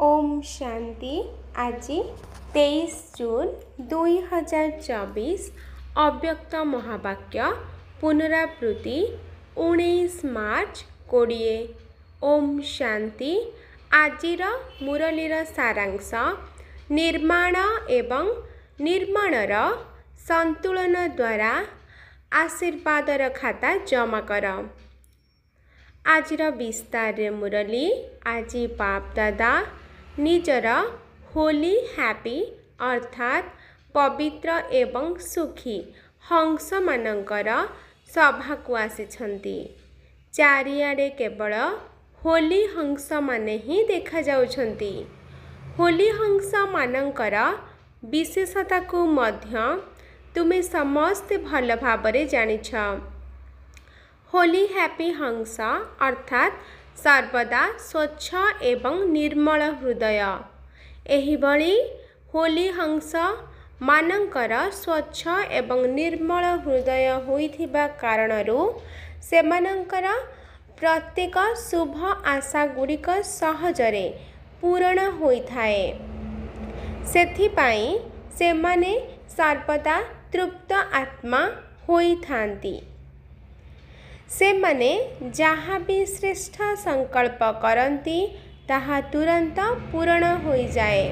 ओम शांति। आज 23 जून 2024 अव्यक्त महावाक्य पुनरावृत्ति 19 मार्च 20। ओम शांति। आजिर मुरलीर सारांश निर्माण एवं निर्माणर संतुलन द्वारा आशीर्वादर खाता जमा कर। आजिर विस्तार मुरली आज बाप दादा निजर होली हैप्पी अर्थात पवित्र एवं सुखी हंस मानकर सभा को आसिछंती। चारिआडे केवल होली हंस माने ही देखा जाउछंती। होली हंस मानकर विशेषता को मध्य तुमे समस्ते भल भाबरे जानिछ। होली हैप्पी हंस अर्थात सर्वदा स्वच्छ एवं निर्मल हृदय। एहिभଳି होली हंस मानकर स्वच्छ एवं निर्मल हृदय होइथिबा कारणरू सेमानंकर प्रत्येक शुभ आशा गुड़िक सहजरे पूरण होइथाए। सेथिपाई सेमाने सर्वदा तृप्त आत्मा होइथांती। से माने जहाँ भी श्रेष्ठ संकल्प करती ताहा तुरंत पूर्ण हो जाए।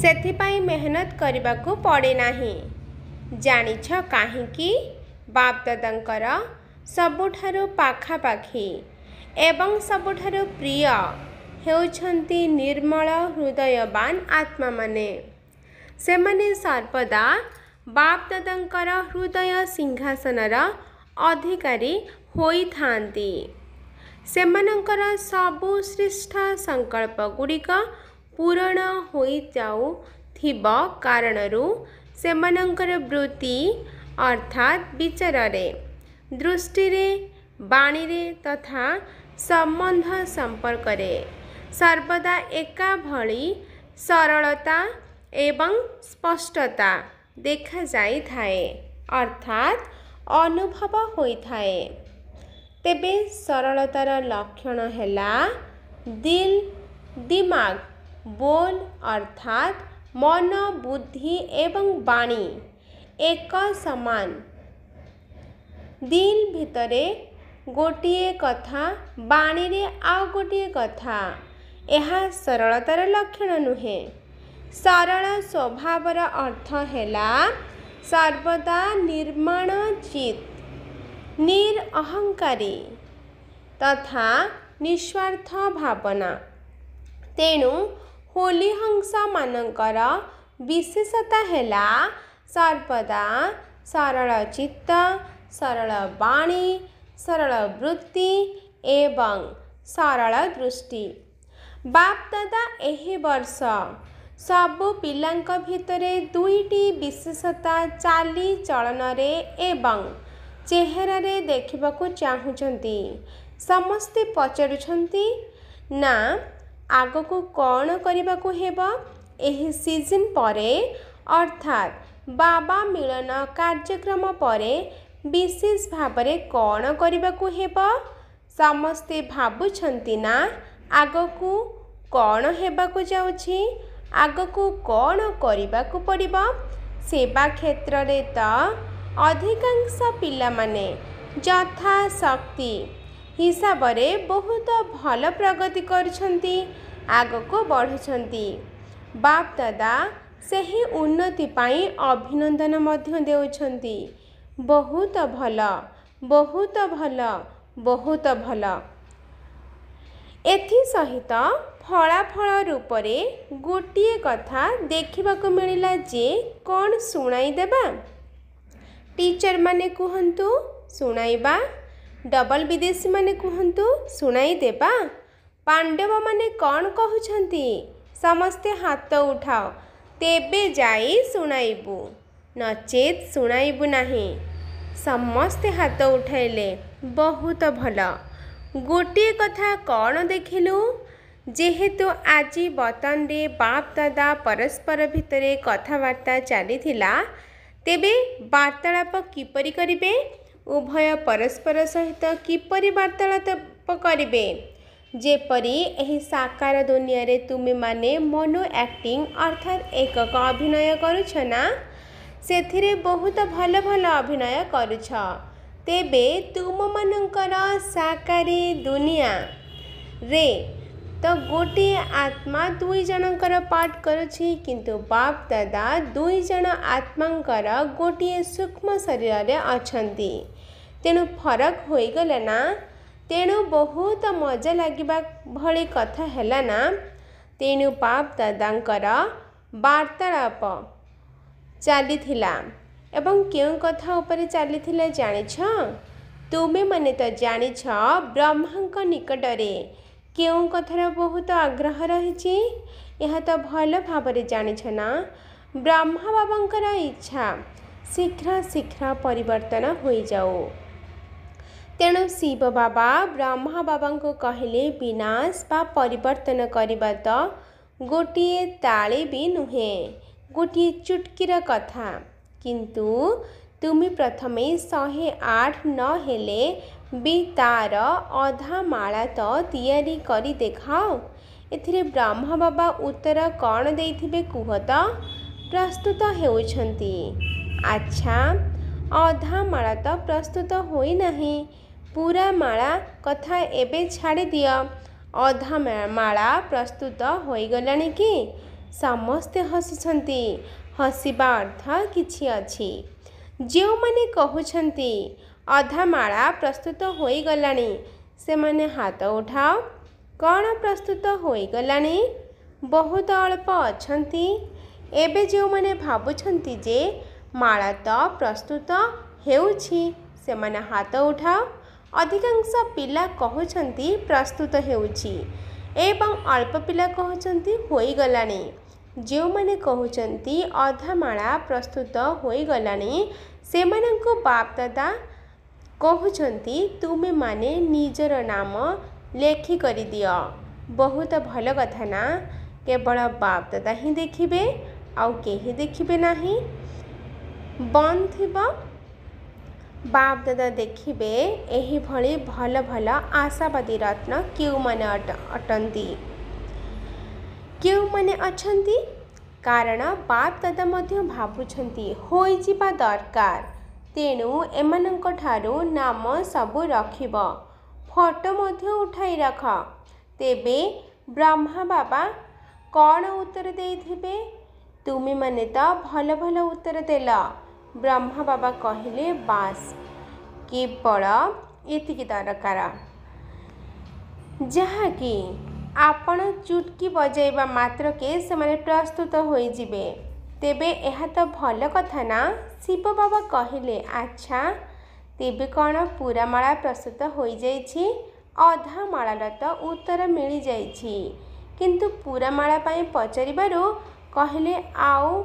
सेथिपाई मेहनत करने को पड़े नहीं। जानिछ काहींकि बाप दादांकर सबुठारु पाखापाखी एवं सबुठारु प्रिय हेउछंती निर्मल हृदयवान आत्मा माने। से माने सर्वदा बाप दादांकर हृदय सिंहासनर अधिकारी होई थांती। सेमानंकर सबु श्रेष्ठ संकल्प गुड़िक पूरण होई जाउथिबा कारणरू सेमानंकर वृत्ति अर्थात विचाररे दृष्टि रे बाणी रे तथा संबंध संपर्क रे सर्वदा एका भली सरलता एवं स्पष्टता देखा जाई थाए अर्थात अनुभव होइथाए। तेबे सरलतार लक्षण हैला दिल दिमाग बोल अर्थात मन बुद्धि एवं बाणी एक समान। दिल भितरे गोटिए कथा बाणी रे आउ गोटिए कथा यह सरलतार लक्षण नुहे। सरल स्वभावर अर्थ हैला सर्वदा निर्माण चित निरअहंकारी तथा निस्वार्थ भावना। तेणु होली हंस मानकर विशेषता हैला सर्वदा सरल चित्त सरल बाणी सरल वृत्ति एवं सरल दृष्टि। बाप दादा एही वर्ष सबु पिलांक भितरे दुईटी विशेषता चाली चलन रे एवं चेहरा रे देखिबा को चाहुचंती। समस्ते पचारुछंती ना आगो को कौन करिबा को हेबा एही सीजन परे अर्थात बाबा मिलन कार्यक्रम परे विशेष भाबरे कौन करिबा को हेबा। समस्ते भाबुछंती ना आगो को कौन हेबा को जाउछि आगको कौन करिबा को पड़िबा। सेवा क्षेत्र रे तो अधिकांश पिला माने यथा शक्ति हिसाब रे बहुत भल प्रगति करछंती आगको बढ़ुछंती। बाप दादा सही उन्नति पाई अभिनंदन मध्य देउछंती। बहुत भल बहुत भल बहुत भल। एथि सहित फलाफल रूप रे गोटिए कथा देखिबा को मिलिला जे कौन सुनाई देबा। टीचर माने कुहंतु सुनाइबा डबल विदेशी माने कुहंतु सुनाई देबा। पांडव माने कौन कहउछंती समस्ते हाथ उठाओ तेबे जाई सुनाइबु नचेत सुनाइबु नाही। समस्ते हाथ उठाइले बहुत भल। गोटिए कथा कौन देखिलु जेहेतु आज बतन रे बाप दादा परस्पर भितरे कथबार्ता चलीथिला तेबे वार्तालाप किपरि करिबे उभय परस्पर सहित किपरि वार्तालाप करिबे जेपरी एही साकार दुनिया रे तुमे माने मोनो एक्टिंग अर्थात एकक अभिनय करुछ ना सेथिरे बहुत भल भल अभिनय करुछ। तेबे तुम मानकर साकारी दुनिया रे तो गोटे आत्मा दुई जनकर पाठ करुछि किंतु बाप दादा दुई जन आत्मांकर गोटे सूक्ष्म शरीर रे अछंती तेणु फरक होई गला ना। तेणु बहुत मजा लगिबा भली कथा हैला ना। तेणु बाप दादांकर वार्तालाप चलीथिला एवं क्यों कथा ऊपर चलीथिला जानिछ तुमे माने तो जानिछ ब्रह्मांक निकटरे क्यों कथार बहुत आग्रह रही यह तो भल भाव जानिछ ना। ब्रह्मा बाबांकर इच्छा शीघ्र शीघ्र परिवर्तन हो जाओ तेणु शिव बाबा ब्रह्मा बाबा को कहले विनाश बा परिवर्तन करबा तो गोटे ताले भी नुहे गोटे चुटकीर कथा किंतु तुम प्रथमे 108 न हेले भी तार अधा माला तो तैयारी करी देखाओ। एथिरे ब्रह्मा बाबा उत्तर कौन देइथिबे कुह तो प्रस्तुत हेउछंती। अच्छा अधा माला तो प्रस्तुत होई नहीं पूरा माला कथा एबे छाड़ी दियो अधा माला प्रस्तुत होई गलानी कि समस्ते हसुछंती। हसिबा अर्थ किछि अछि जो माने कहउछंती अधा माला प्रस्तुत होई गलानी से माने हाथ उठाओ कौन प्रस्तुत होई गलानी बहुत अल्प अछंती। एबे जो माने भाबुछंती जे माला तो प्रस्तुत हेउछि से माने हाथ उठाओ। अधिकांश पिला कहउछंती प्रस्तुत हेउछि एवं अल्प पिला कहउछंती होई गलानी। जो माने कहउछंती अधा माला प्रस्तुत होई गलानी से माननको बाप दादा कहउछंती तुमे माने निजर नाम लेखि करि दियो। बहुत भल कथा ना केवल बाप दादा ही देखिबे आउ केही देखिबे नाही। बंद थिबा बाप दादा देखिबे एही भली भल भल आशावादी रत्न क्यों माने अटंती क्यों माने अछंती कारण बाप दादा मध्य भाबुछंती होई जिबा दरकार तेणु एमानंक ठारू नाम सबु रखिब फोटो मध्य उठाई रख। तेबे ब्रह्मा बाबा कौन उत्तर देइथिबे तुमे माने तो भल भल उत्तर देला। ब्रह्मा बाबा कहले बास केवल एतिकी दरकार जहाँकि आपण चुटकी बजाइबा मात्र के से प्रस्तुत होई जिबे। तेबे एहा तो भल कथा ना। शिव बाबा कहले अच्छा तेबे कौन पूरा माला प्रस्तुत होई जाइछि अधा मालार तो उत्तर मिली जाइछि किंतु पूरा माला पाई पचारिबारु कहले आउ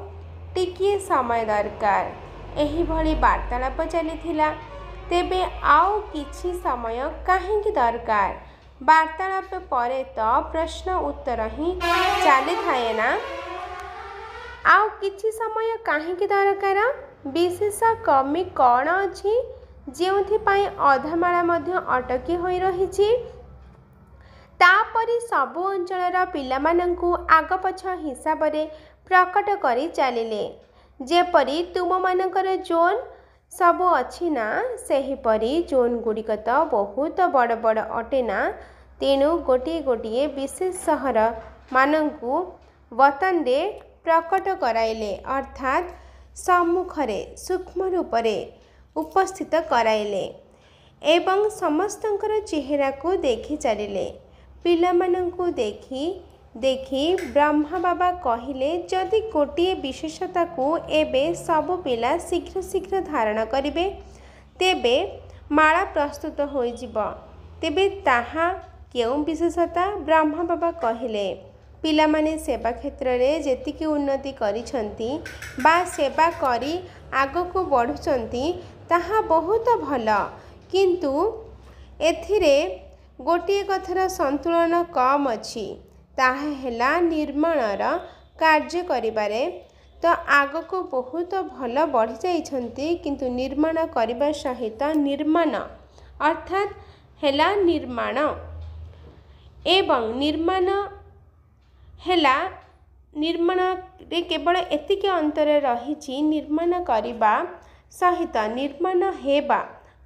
टिकिए समय दरकार। एही भली वार्तालाप चलीथिला। तेबे आउ किछि समय काहेकि दरकार वार्तालाप परे तो प्रश्न उत्तर ही चली थाए ना। आउ किछि समय काहेकि दरकार विशेष कमी कौन अछि जेउथिपाई अधमाला मध्य अटकी होई रहिछि। तापरि सबु अंचलर पिलामानंकु आगपछ हिसाब रे प्रकट करी चलिले जेपरी तुम मानकर जोन सबु अछि ना सेहीपरि जोन गुड़िक तो बहुत बड़ बड़ अटे ना। तेणु गोटे गोटे विशेष सहर मानंकु वतन रे प्रकट कराइले अर्थात सम्मुखरे सूक्ष्म रूपरे उपस्थित कराइले एवं समस्तंकर चेहरा को देखि चलिले। पिलामानंकु देखि देखि ब्रह्मा बाबा कहिले जदि गोटे विशेषता को एबे सब पिला शीघ्र शीघ्र धारण करिवे तेबे माला प्रस्तुत होई जिवो। तेबे ताहा केउं विशेषता ब्रह्मा बाबा कहिले पिलामाने सेवा क्षेत्र रे जेतिकी उन्नति करिसंती बा सेवा करी आगको बढ़ुचंती ताहा बहुत भल किंतु एथिरे गोटे कथार संतुलन कम अछि ताहा हेला निर्माणर कार्य करिबारे तो आगको बहुत भल बढ़ी जाइछंती किंतु निर्माण करिबा सहित निर्माण अर्थात हेला निर्माण एवं निर्माण हेला निर्माण रे केवल एतिके अंतर रही निर्माण करने सहित निर्माण हेबा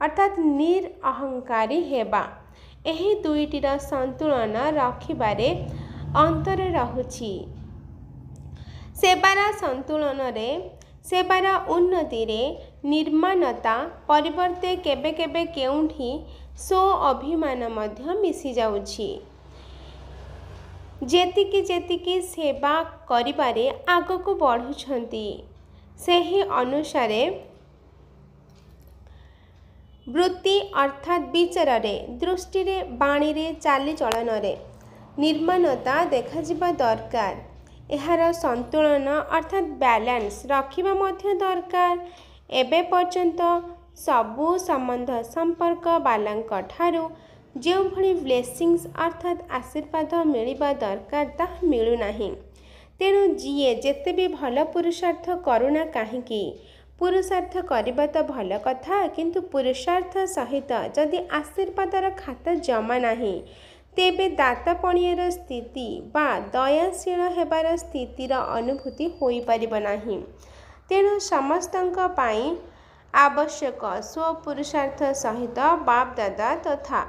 अर्थात निरअहंकारी हेबा एही दुईटीर संतुलन रखिबारे अंतर रहुछि। सेवार संतुलन रे सेवार उन्नति रे निर्माणता परिवर्ते केबे केबे केउंठी स्व अभिमान मध्य मिसी जाउछि। जेतिकी जेतिकी सेवा करिबारे आगको बढ़ुछंती सेही अनुसारे वृत्ति अर्थात विचार रे दृष्टि रे बाणी रे चाली चलन रे निर्माणता देखा दरकार। एहार संतुलन अर्थात बैलेंस रखिबा मध्य दरकार। एबे पर्यंत सबु संबंध संपर्क बालांक ठारू जो भली ब्लेसिंग्स अर्थात आशीर्वाद मिलिबा दरकार ताहा मिलु नाही। तेणु जीए जेते भी भल पुरुषार्थ करुणा काहींकी पुरुषार्थ करबा तो भल कथा किंतु पुरुषार्थ सहित जदि आशीर्वादर खाता जमा नाही तेबे दातापणियर स्थिति बा दयाशील हेबार स्थितिर अनुभूति होई परिब नाही। तेणु समस्तंक पाई आवश्यक स्वपुरुषार्थ सहित बाप दादा तथा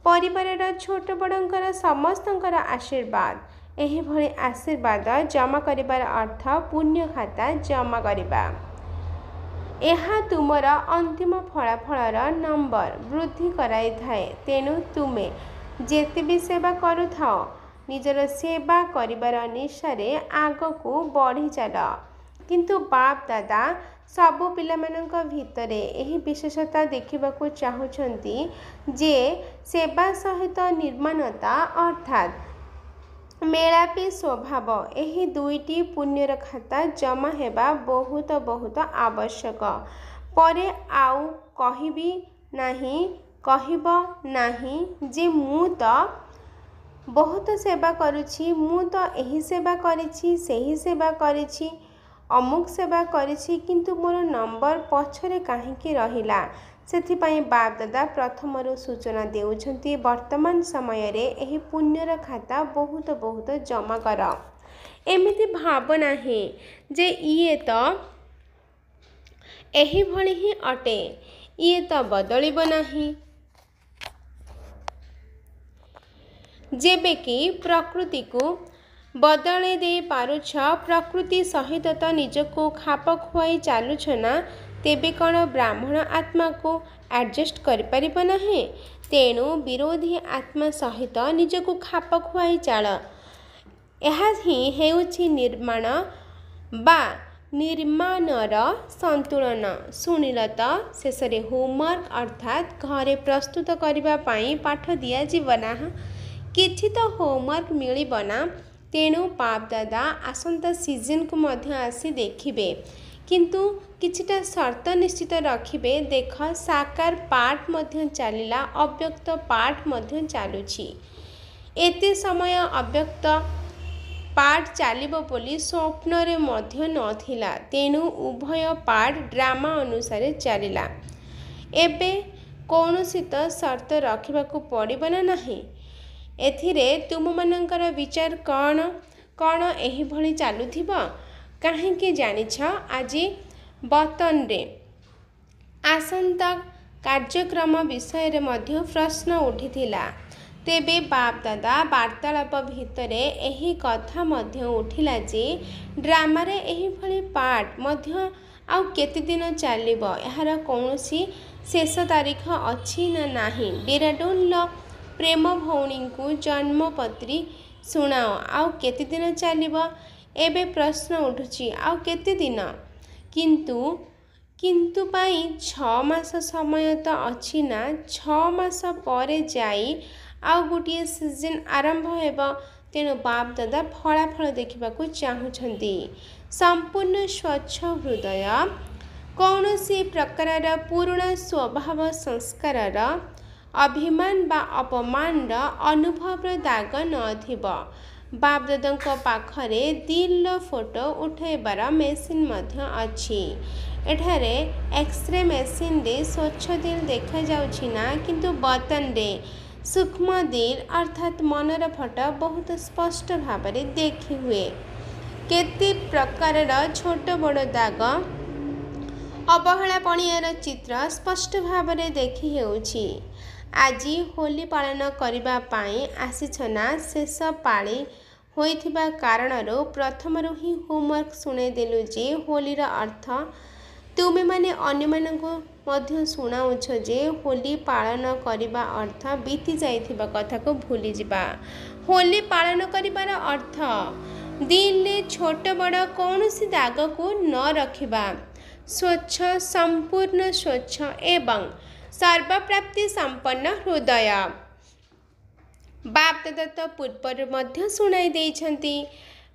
परिवार छोट बड़ंकर समस्तंकर आशीर्वाद एही भली आशीर्वाद जमा करिबार अर्थ पुण्य खाता जमा करिबा। एहा तुमर अंतिम फलाफलर नंबर वृद्धि कराई थाए। तेणु तुमे जेते भी सेवा करुथाओ निजर सेवा करिबार निशारे आगको बढ़ी चल। किंतु बाप दादा सबु पिलामानंक भितरे एही विशेषता देखिबाकू चाहुछंती जे सेवा सहित निर्माणता अर्थात मेलापी स्वभाव एही दुईटी पुण्यर खाता जमा हेबा बहुत बहुत आवश्यक। परे आउ कहिबी नाही कहिब नाही जे मु तो बहुत सेवा करुछि मु तो एही सेवा करिछि सेही सेवा करिछि अमुक सेवा करिछि किंतु मोर नंबर पछरे काहींकी रहिला। सेथिपाई बाप दादा प्रथमरु सूचना देउछंती वर्तमान समय रे एही पुण्यर खाता बहुत बहुत जमा कर। एमिति भावना है जे इए तो एही भली ही अटे इए तो बदलिब नाही। जेबे कि प्रकृति को बदले दे पारुछ प्रकृति सहित तो निजको खाप खुआई चालुछ ना तेबे कौन ब्राह्मण आत्मा को एडजस्ट कर परिब नाही। तेणु विरोधी आत्मा सहित निजको खाप खुआई चाल एहा ही हेउछि निर्माण बा निर्माणर संतुलन। शुणिल तो शेष होमवर्क अर्थात घरे प्रस्तुत करबा पाई पाठ दिया जीवना किछि तो होमवर्क मिलिबना। तेणु बाप दादा आसंता सीजन को मध्य आसी देखिबे किंतु किछिटा शर्त निश्चित रखिबे। देख साकार पाठ मध्य चलिला अव्यक्त पाठ मध्य चालुछि एते समय अव्यक्त पाठ चलिबो बोली स्वप्न रे मध्य नथिला। तेणु उभय पाठ ड्रामा अनुसार चलिला। एबे कौनसी तो शर्त रखिबाकू पड़िब ना नाही। एथिरे तुम मानकर विचार कौन कौन एही भली चालुथिब काहेकि जानिछ आज बतन रे आसंता कार्यक्रम विषय रे मध्य प्रश्न उठिथिला। तेबे बाप दादा वार्तालाप भितरे एही कथा मध्य उठिला जे ड्रामा रे एही भली पाठ मध्य आउ केते दिन चलिबो एहार कौनसी शेष तारीख अछि ना नाही। डेराडून प्रेम भौणी को जन्मपत्री शुणाओ आउ केते दिन चलिबो। एबे प्रश्न उठुछि आउ केते दिन किंतु पाई 6 मास समय तो अछि ना। 6 मास परे जाई आउ गोटे सीजन आरंभ हेबो। तेणु बाप दादा फलाफल देखिबाकू चाहुछंती। संपूर्ण स्वच्छ हृदय कौनसी प्रकार पुराना स्वभाव संस्कार अभिमान बा अपमान अनुभव दाग नथिब। बाप दादा पाखरे दिल फोटो उठेबार मेसीन मध्य अछि। एठारे एक्सरे मेसीन रे स्वच्छ दिल देखा जाउछि ना किंतु बतन रे सूक्ष्म दिल अर्थात मनर फट बहुत स्पष्ट भाव में देखी हुए। केते प्रकार छोट बड़ दाग अवहेला पणियार चित्र स्पष्ट भाव में देखी हेउछि। आज होली पालन करिबा पाई आसीछना शेष पाली होइथिबा कारणरो प्रथमरु ही होमवर्क सुनाई देलु जे होलीर अर्थ तुमे माने अन्य मानकु मध्य सुनाउछ जे होली पालन करिबा अर्थ बीती जाइथिबा कथा को भूली जिबा। होली पालन करिबार अर्थ दिल ने छोट बड़ कौनसी दाग को न रखिबा, स्वच्छ संपूर्ण स्वच्छ एवं सर्वप्राप्ति संपन्न हृदय। बाप दादा तो पूर्वर मध्य सुनाई देइछन्ति।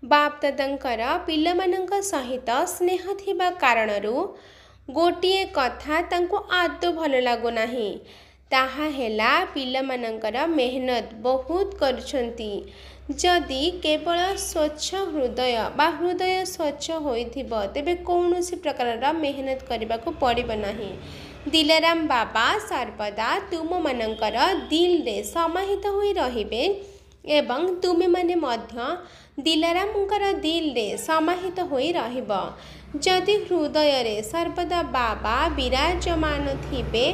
बाप दादांकर पिलामानंक सहित स्नेह थिबा कारणरू गोटिए कथा तांको आदौ भल लागो नाही, ताहा हेला पिलामानंकर मेहनत बहुत करुछन्ति। जदि केवल स्वच्छ हृदय बा हृदय स्वच्छ होइथिबो तेबे कौनसी प्रकार मेहनत करबा को पड़िबो नाही। दिलाराम बाबा सर्वदा तुम मानकर दिल रे समाहित होई रहिबे एवं तुमे माने मध्य दिलारामकर दिल रे समाहित होई रहिबो। जदि हृदय रे सर्वदा बाबा विराजमान थिबे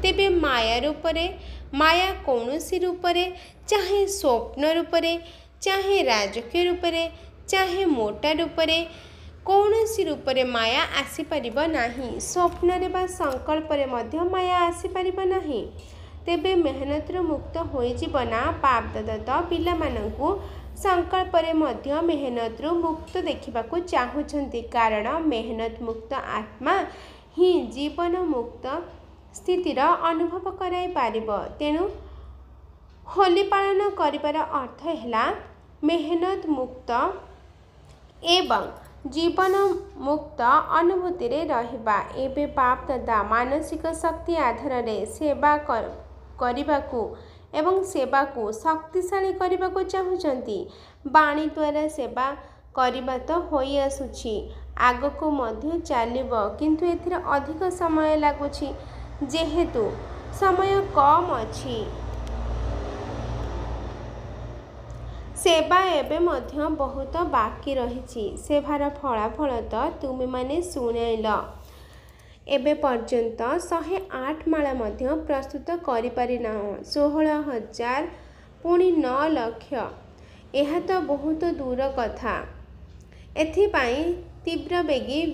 तेबे माया रूपरे, माया कौनसी रूपरे, चाहे स्वप्न रूपरे, चाहे राजकीय रूपरे, चाहे मोटा रूपरे, कौनसी रूपरे माया आसी परिबो नाही। स्वप्न रे बा संकल्प रे मध्य माया आसी परिबो नाही। तेबे मेहनत रो मुक्त होई जीवना। बाप दादा तो पिला मानकु संकल्प रे मध्य मेहनत रो मुक्त देखिबा को चाहुछन्ति, कारण मेहनत मुक्त आत्मा ही जीवन मुक्त स्थितिर अनुभव कराई पारिबो। तेणु होली पालन करिबार अर्थ हैला मेहनत मुक्त एवं जीवन मुक्त अनुभूति रे रहिबा। एबे बाप दादा मानसिक शक्ति आधार रे सेवा करिबाकू एवं सेवा को शक्तिशाली करने चाहूँगी। बाणी द्वारा सेवा करने तो होई आसुछि, आगको मध्य चलिबो, किंतु एथिर अधिक समय लागुछि जेहेतु समय कम अछि। सेवा एबे मध्य बहुत बाकी रहिछि। सेवार फलाफल तो तुमे माने सुनाइल। एबे पर्यंत 108 माला मध्य प्रस्तुत करि पारि ना 16,000 पुणी 9 लाख। यह तो बहुत दूर कथा। एथिपाई तीव्र बेगी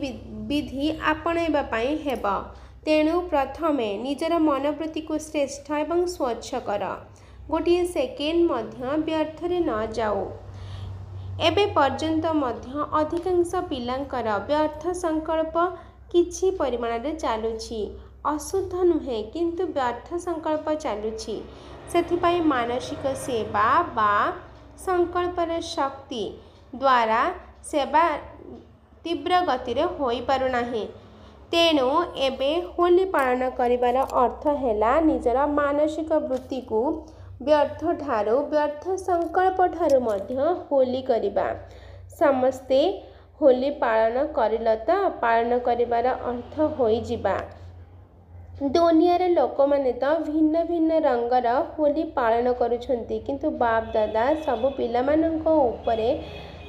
विधि आपणाइबा पाई हेबो। तेणु प्रथमे निजर मनोवृत्ति को श्रेष्ठ एवं स्वच्छ कर। गोटे सेकेंड मध्य व्यर्थ रे न जाऊ। एबे पर्यंत मध्य अधिकांश पिलांकर व्यर्थ संकल्प किछि परिमाण रे चालुछि। अशुद्ध नुहे किंतु व्यर्थ संकल्प चालुछि। सेथिपाई मानसिक सेवा बा संकल्पर शक्ति द्वारा सेवा तीव्र गति रे होई पारु नाही। तेणु एबे होली पालन करिबार अर्थ हैला निजर मानसिक वृत्ति को व्यर्थ ठारू व्यर्थ संकल्प ठारू मध्य होली करिबा। समस्ते होली पालन करिल तो पालन करिबार अर्थ होई जिबा। दुनियार लोक माने तो भिन्न भिन्न रंगर होली पालन करुछंती, किंतु बाप दादा सबु पिला माननको उपरे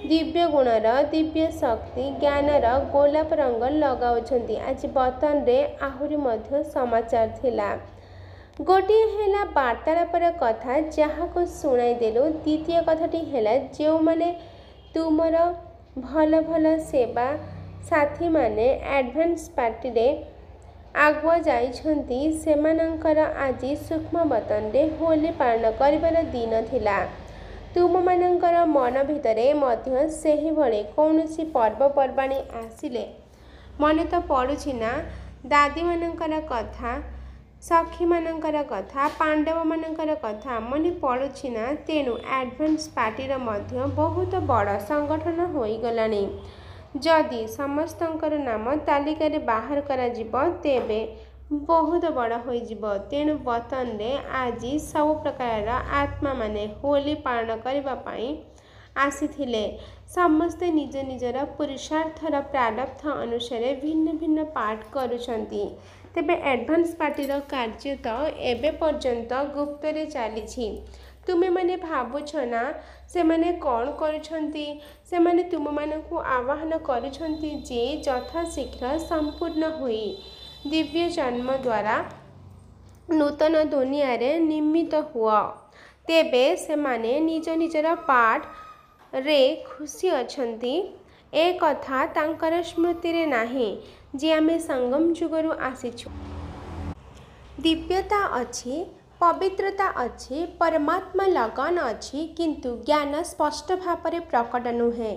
दिव्य गुणर दिव्य शक्ति ज्ञानर गोलाप रंग लगाउछंती। आज बर्तन रे आहुरी मध्य समाचार थिला। गोटे हैला वार्तालापर कथा जहाँ को सुनाई देलु। द्वितीय कथाटी हैला जो माने तुमर भल भल सेवा साथी माने एडवांस पार्टी रे आगुआ जाइछंती, सेमानंकर आज सूक्ष्म बतन रे होली पालन करिबार दिन थिला। तुम मानंकर मन भितरे मध्य सेही भले कौनसी पर्वपर्वाणी आसिले मने तो पड़ुछि ना दादी मानंकर कथा, सखी मानंकर कथा, पांडव मानंकर कथा मने पड़ुछि ना। तेणु एडवांस पार्टीर मध्य बहुत बड़ संगठन होई गलानी। जदि समस्तंकर नाम तालिका रे बाहर करा जिवो तेबे बहुत बड़ होई जिवो। तेणु बतन रे आज सब प्रकार आत्मा माने होली पालन करिबा पाई आसीथिले। समस्ते निज निजर पुरुषार्थर प्रारब्ध अनुसार भिन्न भिन्न पाठ करुछंती। तेबे एडभांस पार्टीर कार्य तो एबे पर्यंत गुप्तरे चली। तुमे माने भावुछ ना से माने कौन करुछंती, से माने तुम मानकु आह्वान करुछंती जे यथाशीघ्र संपूर्ण हुई दिव्य जन्म द्वारा नूतन दुनिया रे निमित्त हुआ। तेबे से माने निज निजर पाठ रे खुशी अछंती। ए कथा तांकर स्मृति रे नाही जे आमे संगम जुगरु आसीछु। दिव्यता अछि, पवित्रता अछि, परमात्मा लगन अछि, किंतु ज्ञान स्पष्ट भाव प्रकट नुहे।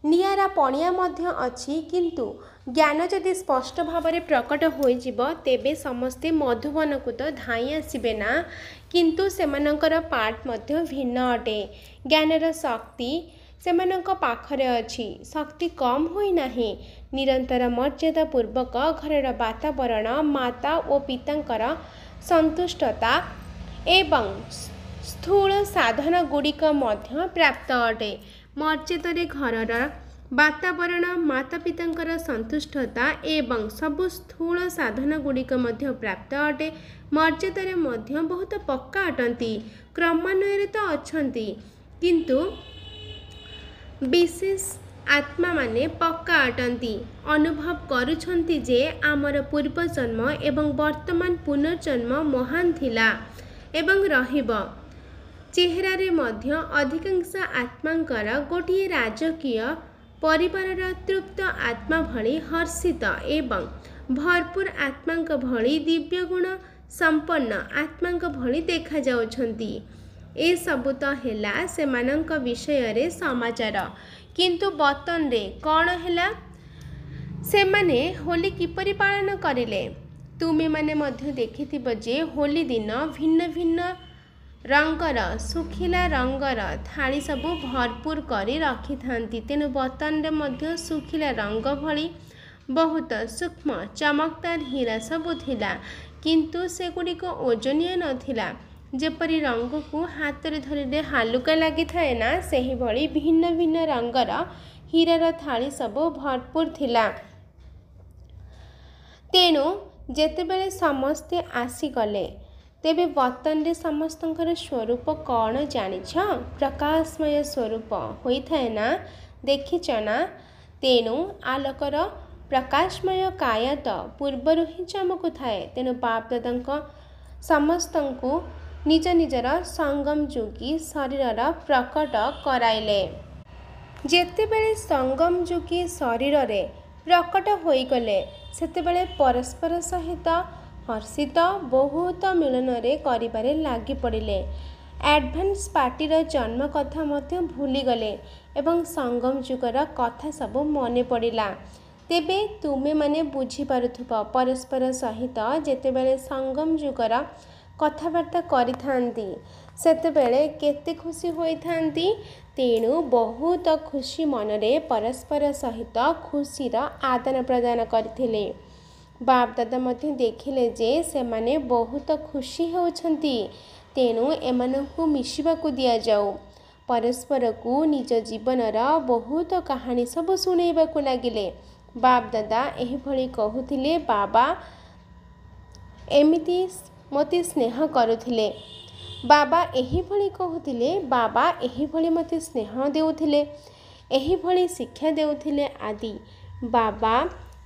नियारा पणिया मध्य अछि, किंतु ज्ञान जदि स्पष्ट भाव प्रकट होइजिब तेबे समस्ते मधुबन को तो धाई आसिबे ना, किंतु सेमानंकर पाठ मध्य भिन्न अटे। ज्ञानर शक्ति सेमानंक पाखरे अछि, शक्ति कम होई नाही। निरंतर मर्यादा पूर्वक घरर वातावरण माता और पितांकर संतुष्टता एवं स्थूल साधन गुड़िक मध्य प्राप्त अटे। मर्यादारे घरर वातावरण माता पितांकर संतुष्टता एवं सबु स्थूल साधन गुड़िक मध्य प्राप्त अटे। मर्यादारे मध्य बहुत पक्का अटंती, क्रमान्वये तो अछंती, किंतु विशेष आत्मा माने पक्का अटंती। अनुभव करुछंती जे आमर पूर्व जन्म एवं वर्तमान पुनर्जन्म महान थिला एवं रहिब। चेहरारे मध्य अधिकांश आत्मांकर गोटिए राजकीय परिवारर तृप्त आत्मा भली हर्षित एवं भरपूर आत्मांक भली दिव्य गुण संपन्न आत्मांक भली देखा जाउछंती। ए सबु तो हेला सेमानंक विषय रे समाचार, किंतु बर्तन रे कौन हेला, सेमाने होली किपरि पालन करिले। तुमे माने मध्य देखिथिबो जे होली दिन भिन्न भिन्न रंगर सुखिला रंगर थाली सबु भरपूर करी रखि थांती। तेनु बर्तन रे मध्य सुखिला रंग भली बहुत सूक्ष्म चमकदार हीरा सबु थिला, किंतु सेगुड़िक ओजनिया नथिला। जेपरि रंग को हाथ रे धरिले हालुका लगी थाए ना, सेही भली भिन्न भिन्न रंगर हीरार थाली सबु भरपूर थिला। तेणु जेतेबेले समस्ते आसीगले तेबे बर्तन रे समस्तंकर स्वरूप कौन जानिछ? प्रकाशमय स्वरूप होई थाए ना, देखिछ ना। तेणु आलोकर प्रकाशमय काया तो पूर्वरु ही चमकु थाए। तेणु बाप दादांक समस्तंकु निज निजर संगम जुगी शरीरर प्रकट कराइले। जेतेबेले संगम जुगी शरीर रे प्रकट होईगले सेतेबेले परस्पर सहित हर्षित बहुत मिलन रे करिबारे लागि पड़िले। एडभांस पार्टीर जन्म कथा मध्य भूली गले एवं संगम जुगर कथा सब मने पड़िला। तेबे तुमे माने बुझी पारुथुब परस्पर सहित जेतेबेले संगम जुगर कथबार्ता करिथांती सेतेबेले केते खुशी होइथांती। तेणु बहुत खुशी मनरे परस्पर सहित खुशीर आदान प्रदान करथिले। बाप दादा मध्य देखिले जे सेमाने बहुत खुशी होउछंती, तेणु एमानकु मिशिबाकु दिया जाऊ। परस्पर को निज जीवनर बहुत कहानी सब सुनेबाकु लागिले। बाप दादा एही भली कहूथिले, बाबा एमिति मते स्नेह करुथिले, बाबा एही भली कहूथिले, बाबा एही भली मते स्नेह देउथिले, एही भली शिक्षा देउथिले आदि। बाबा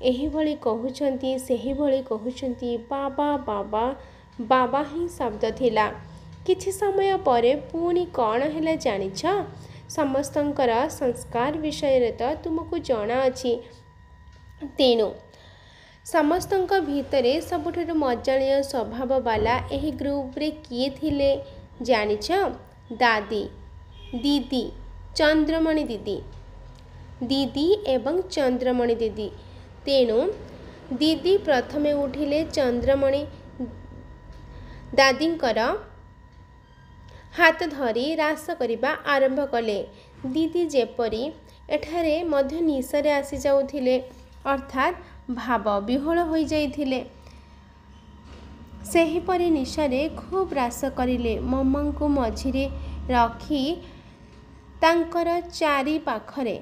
एही भली कहूछंती, सेही भली कहूछंती, बाबा बाबा बाबा ही शब्द थिला। किछि समय परे पुणी कौन हैला जानिछ? समस्तंकर संस्कार विषय रे तो तुमको जଣା अछि। तेणु समस्तंक भितरे सबुठारु मजालिया स्वभाव वाला एही ग्रुप रे किए थिले जानिछ? दादी, दीदी, चंद्रमणि दीदी, दीदी एवं चंद्रमणि दीदी। तेणु दीदी प्रथमे उठिले चंद्रमणि दादींकर हाथ धरी रास करिबा आरंभ कले। दीदी जेपरी एठारे मध्य निशारे आसी जाउथिले, अर्थात भाव विह्वल होई जाइथिले, सेहीपरि निशारे खूब रास करिले। मम्मा को मझिरे रखी तांकर चारि पाखरे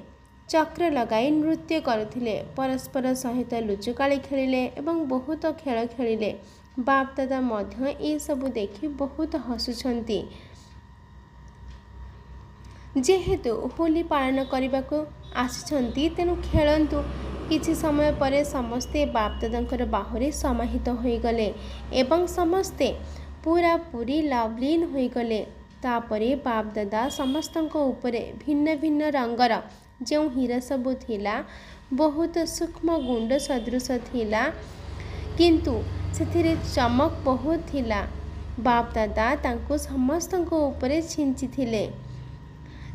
ଚକ୍ର ଲଗାଇ ନୃତ୍ୟ କରୁଥିଲେ, ପରସ୍ପର ସହିତ ଲୁଚକାଳି ଖେଳିଲେ ଏବଂ ବହୁତ ଖେଳ ଖେଳିଲେ। ବାପ ଦାଦା ମଧ୍ୟ ଏସବୁ ଦେଖି ବହୁତ ହସୁଛନ୍ତି। ଯେହେତୁ ହୋଲି ପାଳନ କରିବାକୁ ଆସିଛନ୍ତି, ତେଣୁ ଖେଳନ୍ତୁ। କିଛି ସମୟ ପରେ ସମସ୍ତେ ବାପ ଦାଦାଙ୍କର ବାହୁରେ ସମାହିତ ହୋଇଗଲେ ଏବଂ ସମସ୍ତେ ପୁରାପୁରି ଲଭ୍ଲିନ୍ ହୋଇଗଲେ। ତାପରେ ବାପ ଦାଦା ସମସ୍ତଙ୍କ ଉପରେ ଭିନ୍ନ ଭିନ୍ନ ରଙ୍ଗର ଯେଉଁ ହୀରା ସବୁ ଥିଲା, ବହୁତ ସୂକ୍ଷ୍ମ ଗୁଣ୍ଡ ସଦୃଶ ଥିଲା, କିନ୍ତୁ ସେଥିରେ ଚମକ ବହୁତ ଥିଲା। ବାପ ଦାଦା ତାଙ୍କୁ ସମସ୍ତଙ୍କ ଉପରେ ଛିଞ୍ଚିଥିଲେ।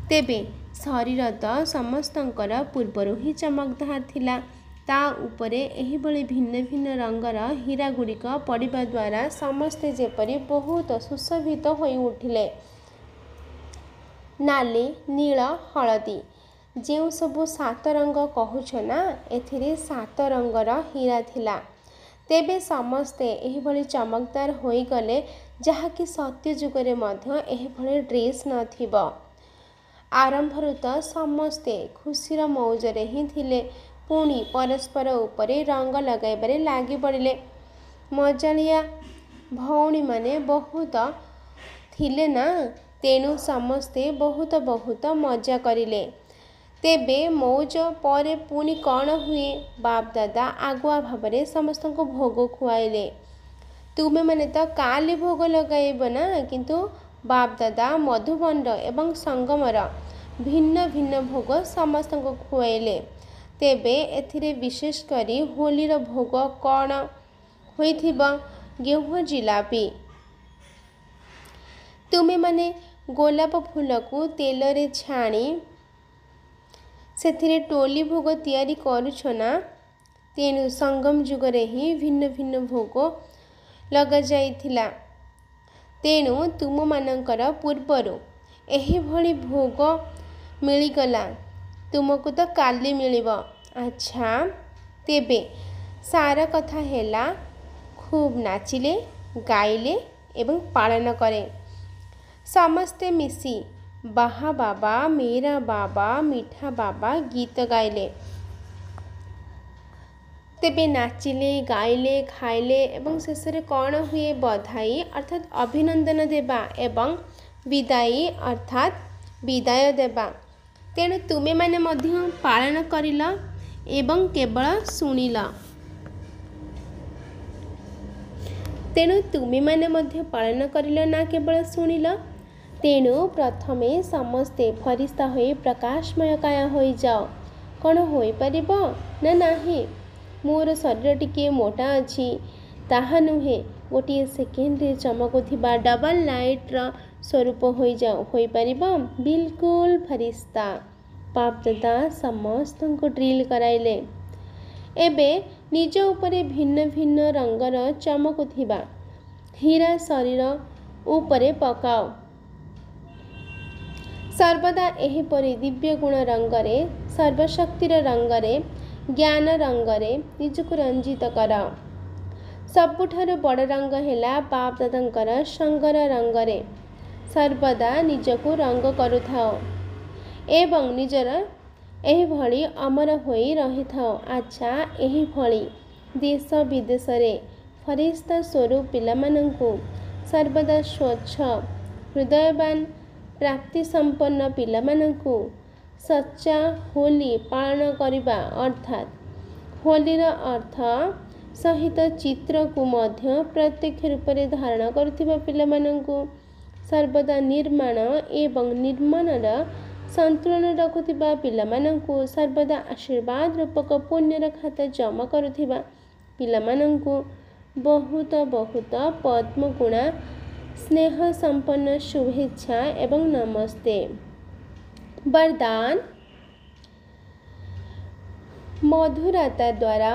ତେବେ ଶରୀର ତ ସମସ୍ତଙ୍କର ପୂର୍ବରୁ ହିଁ ଚମକଦାର ଥିଲା, ତା ଉପରେ ଏହିଭଳି ଭିନ୍ନ ଭିନ୍ନ ରଙ୍ଗର ହୀରା ଗୁଡ଼ିକ ପଡ଼ିବା ଦ୍ୱାରା ସମସ୍ତେ ଯେପରି ବହୁତ ସୁଶୋଭିତ ହୋଇ ଉଠିଲେ। ନାଲି, ନୀଳ, ହଳଦୀ ଯେଉଁ ସବୁ 7 ରଙ୍ଗ କହୁଛ ନା, ଏଥିରେ 7 ରଙ୍ଗର ହୀରା ଥିଲା। ତେବେ ସମସ୍ତେ ଏହିଭଳି ଚମକଦାର ହୋଇଗଲେ, ଯାହାକି ସତ୍ୟ ଯୁଗରେ ମଧ୍ୟ ଏହିଭଳି ଡ୍ରେସ୍ ନଥିବ। ଆରମ୍ଭରୁ ତ ସମସ୍ତେ ଖୁସିର ମଉଜରେ ହିଁ ଥିଲେ, ପୁଣି ପରସ୍ପର ଉପରେ ରଙ୍ଗ ଲଗାଇବାରେ ଲାଗି ପଡ଼ିଲେ। ମଜାଳିଆ ଭଉଣୀମାନେ ବହୁତ ଥିଲେ ନା, ତେଣୁ ସମସ୍ତେ ବହୁତ ମଜା କରିଲେ। ତେବେ ମଉଜ ପରେ ପୁଣି କ'ଣ ହୁଏ? ବାପ ଦାଦା ଆଗୁଆ ଭାବରେ ସମସ୍ତଙ୍କୁ ଭୋଗ ଖୁଆଇଲେ। ତୁମେମାନେ ତ କାଲି ଭୋଗ ଲଗାଇବ ନା, କିନ୍ତୁ ବାପ ଦାଦା ମଧୁବନ ଏବଂ ସଙ୍ଗମର ଭିନ୍ନ ଭିନ୍ନ ଭୋଗ ସମସ୍ତଙ୍କୁ ଖୁଆଇଲେ। ତେବେ ଏଥିରେ ବିଶେଷ କରି ହୋଲିର ଭୋଗ କ'ଣ ହୋଇଥିବ? ଗେହୂଁ ଜିଲାପି। ତୁମେମାନେ ଗୋଲାପ ଫୁଲକୁ ତେଲରେ ଛାଣି ସେଥିରେ ଟୋଲି ଭୋଗ ତିଆରି କରୁଛ ନା, ତେଣୁ ସଙ୍ଗମ ଯୁଗରେ ହିଁ ଭିନ୍ନ ଭିନ୍ନ ଭୋଗ ଲଗାଯାଇଥିଲା। ତେଣୁ ତୁମମାନଙ୍କର ପୂର୍ବରୁ ଏହିଭଳି ଭୋଗ ମିଳିଗଲା, ତୁମକୁ ତ କାଲି ମିଳିବ। ଆଚ୍ଛା, ତେବେ ସାର କଥା ହେଲା, ଖୁବ୍ ନାଚିଲେ, ଗାଇଲେ ଏବଂ ପାଳନ କରେ। ସମସ୍ତେ ମିଶି ବାହା ବାବା ମେରା ବାବା ମିଠା ବାବା ଗୀତ ଗାଇଲେ। ତେବେ ନାଚିଲେ, ଗାଇଲେ, ଖାଇଲେ ଏବଂ ଶେଷରେ କ'ଣ ହୁଏ? ବଧାଇ ଅର୍ଥାତ୍ ଅଭିନନ୍ଦନ ଦେବା ଏବଂ ବିଦାୟୀ ଅର୍ଥାତ୍ ବିଦାୟ ଦେବା। ତେଣୁ ତୁମେମାନେ ମଧ୍ୟ ପାଳନ କରିଲ ଏବଂ କେବଳ ଶୁଣିଲ। ତେଣୁ ତୁମେମାନେ ମଧ୍ୟ ପାଳନ କରିଲ ନା କେବଳ ଶୁଣିଲ? ତେଣୁ ପ୍ରଥମେ ସମସ୍ତେ ଫରିସ୍ତା ହୋଇ ପ୍ରକାଶମୟ କାୟ ହୋଇଯାଅ। କ'ଣ ହୋଇପାରିବ ନା ନାହିଁ? ମୋର ଶରୀର ଟିକିଏ ମୋଟା ଅଛି, ତାହା ନୁହେଁ, ଗୋଟିଏ ସେକେଣ୍ଡରେ ଚମକୁଥିବା ଡବଲ ଲାଇଟ୍ର ସ୍ୱରୂପ ହୋଇଯାଅ। ହୋଇପାରିବ? ବିଲକୁଲ ଫରିସ୍ତା। ବାପ ଦାଦା ସମସ୍ତଙ୍କୁ ଡ୍ରିଲ୍ କରାଇଲେ। ଏବେ ନିଜ ଉପରେ ଭିନ୍ନ ଭିନ୍ନ ରଙ୍ଗର ଚମକୁଥିବା ହୀରା ଶରୀର ଉପରେ ପକାଅ। ସର୍ବଦା ଏହିପରି ଦିବ୍ୟଗୁଣ ରଙ୍ଗରେ, ସର୍ବଶକ୍ତିର ରଙ୍ଗରେ, ଜ୍ଞାନ ରଙ୍ଗରେ ନିଜକୁ ରଞ୍ଜିତ କର। ସବୁଠାରୁ ବଡ଼ ରଙ୍ଗ ହେଲା ବାପ ଦାଦାଙ୍କର ସଙ୍ଗର ରଙ୍ଗରେ ସର୍ବଦା ନିଜକୁ ରଙ୍ଗ କରୁଥାଅ ଏବଂ ନିଜର ଏହିଭଳି ଅମର ହୋଇ ରହିଥାଅ। ଆଚ୍ଛା, ଏହିଭଳି ଦେଶ ବିଦେଶରେ ଫରିସ୍ତା ସ୍ୱରୂପ ପିଲାମାନଙ୍କୁ ସର୍ବଦା ସ୍ୱଚ୍ଛ ହୃଦୟବାନ ପ୍ରାପ୍ତିସମ୍ପନ୍ନ ପିଲାମାନଙ୍କୁ ସଚ୍ଚା ହୋଲି ପାଳନ କରିବା ଅର୍ଥାତ୍ ହୋଲିର ଅର୍ଥ ସହିତ ଚିତ୍ରକୁ ମଧ୍ୟ ପ୍ରତ୍ୟକ୍ଷ ରୂପରେ ଧାରଣ କରୁଥିବା ପିଲାମାନଙ୍କୁ, ସର୍ବଦା ନିର୍ମାଣ ଏବଂ ନିର୍ମାଣର ସନ୍ତୁଳନ ରଖୁଥିବା ପିଲାମାନଙ୍କୁ, ସର୍ବଦା ଆଶୀର୍ବାଦ ରୂପକ ପୁଣ୍ୟର ଖାତା ଜମା କରୁଥିବା ପିଲାମାନଙ୍କୁ ବହୁତ ପଦ୍ମଗୁଣା ସ୍ନେହ ସମ୍ପନ୍ନ ଶୁଭେଚ୍ଛା ଏବଂ ନମସ୍ତେ। ବରଦାନ। ମଧୁରତା ଦ୍ୱାରା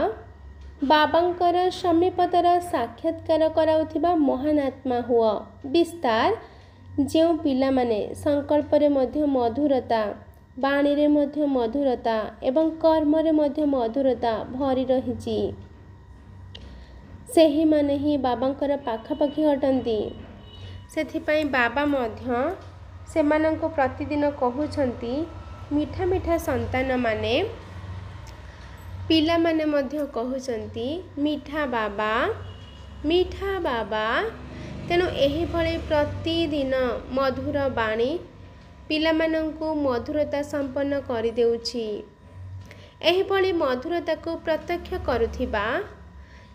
ବାବାଙ୍କର ସମୀପତର ସାକ୍ଷାତକାର କରାଉଥିବା ମହାନ ଆତ୍ମା ହୁଅ। ବିସ୍ତାର। ଯେଉଁ ପିଲାମାନେ ସଂକଳ୍ପରେ ମଧ୍ୟ ମଧୁରତା, ବାଣୀରେ ମଧ୍ୟ ମଧୁରତା ଏବଂ କର୍ମରେ ମଧ୍ୟ ମଧୁରତା ଭରି ରହିଛି, ସେହିମାନେ ହିଁ ବାବାଙ୍କର ପାଖାପାଖି ଅଟନ୍ତି। ସେଥିପାଇଁ ବାବା ମଧ୍ୟ ସେମାନଙ୍କୁ ପ୍ରତିଦିନ କହୁଛନ୍ତି ମିଠା ମିଠା ସନ୍ତାନ ମାନେ ପିଲାମାନେ ମଧ୍ୟ କହୁଛନ୍ତି ମିଠା ବାବା। ତେଣୁ ଏହିଭଳି ପ୍ରତିଦିନ ମଧୁର ବାଣୀ ପିଲାମାନଙ୍କୁ ମଧୁରତା ସମ୍ପନ୍ନ କରିଦେଉଛି। ଏହିଭଳି ମଧୁରତାକୁ ପ୍ରତ୍ୟକ୍ଷ କରୁଥିବା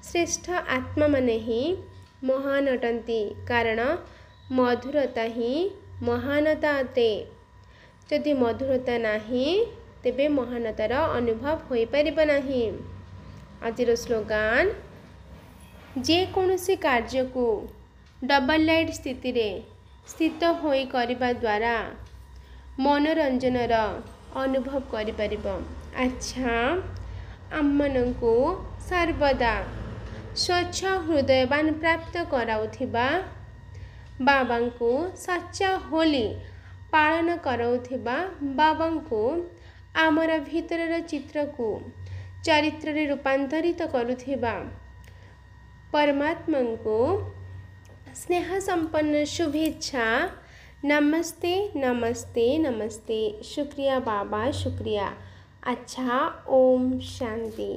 ଶ୍ରେଷ୍ଠ ଆତ୍ମାମାନେ ହିଁ ମହାନ ଅଟନ୍ତି, କାରଣ ମଧୁରତା ହିଁ ମହାନତା ଅଟେ। ଯଦି ମଧୁରତା ନାହିଁ ତେବେ ମହାନତାର ଅନୁଭବ ହୋଇପାରିବ ନାହିଁ। ଆଜିର ସ୍ଲୋଗାନ, ଯେକୌଣସି କାର୍ଯ୍ୟକୁ ଡବଲ ଲାଇଟ୍ ସ୍ଥିତିରେ ସ୍ଥିତ ହୋଇ କରିବା ଦ୍ୱାରା ମନୋରଞ୍ଜନର ଅନୁଭବ କରିପାରିବ। ଆଚ୍ଛା, ଆମମାନଙ୍କୁ ସର୍ବଦା ସ୍ୱଚ୍ଛ ହୃଦୟବାନ ପ୍ରାପ୍ତ କରାଉଥିବା ବାବାଙ୍କୁ, ସଚ୍ଚା ହୋଲି ପାଳନ କରାଉଥିବା ବାବାଙ୍କୁ, ଆମର ଭିତରର ଚିତ୍ରକୁ ଚରିତ୍ରରେ ରୂପାନ୍ତରିତ କରୁଥିବା ପରମାତ୍ମାଙ୍କୁ ସ୍ନେହ ସମ୍ପନ୍ନ शुभेच्छा। नमस्ते नमस्ते नमस्ते। शुक्रिया बाबा, शुक्रिया। अच्छा, ओम शांति।